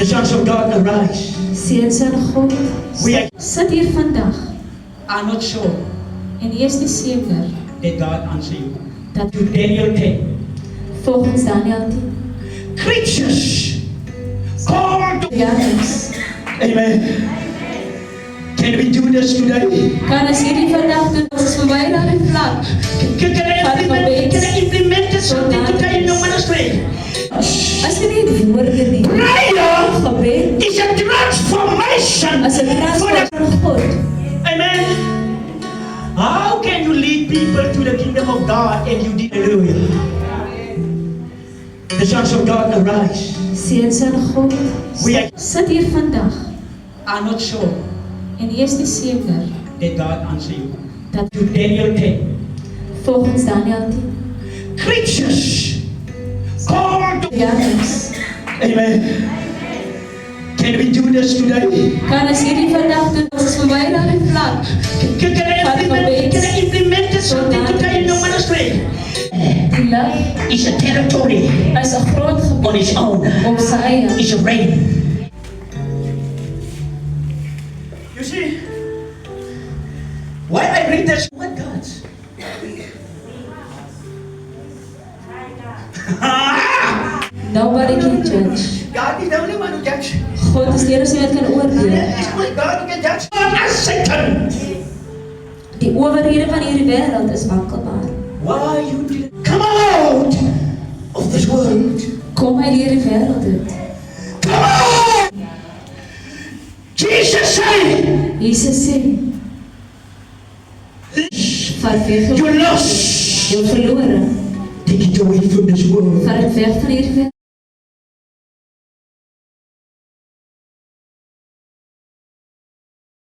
The sons of God arise. Seuns van God, sit hier vandag I'm not sure en jy is nie seker that God answer you. dat To Daniel 10. volgens Daniel 10 Creatures called to... jagers, Amen. Can we do this today? kan as hierdie vandag doen, ons is verby na die vlak Can I implement something today in your ministry? as jy nie woorde nie, Prayer gebed is a transformation as 'n for transformasie the... van God. Amen. How can you lead people to the kingdom of God and you did? Hallelujah. The sons of God arise. Seuns van God, sit hier vandag I'm not sure en jy is nie seker that God answer you. dat To Daniel 10. volgens Daniel 10 Creatures called to... jagers, Amen. Can we do this today? kan as hierdie vandag doen, ons is verby na die vlak Can I implement something today in your ministry? die lig It's a territory is 'n groot gebied on its own. op sy eie. It's a rain. You see, why I read this? What God's? Nobody can judge. God is the only one who judges. God is die enigste wat kan oordeel. It's only God who can judge. God as Satan. Die owerhede van hierdie wêreld is wankelbaar. Why you did come out of this world? Kom uit hierdie wêreld uit. Come on! Jesus said, Jesus sê, vat weg you lost. jou verlore, Take it away from this world. vat dit weg van hierdie wêreld.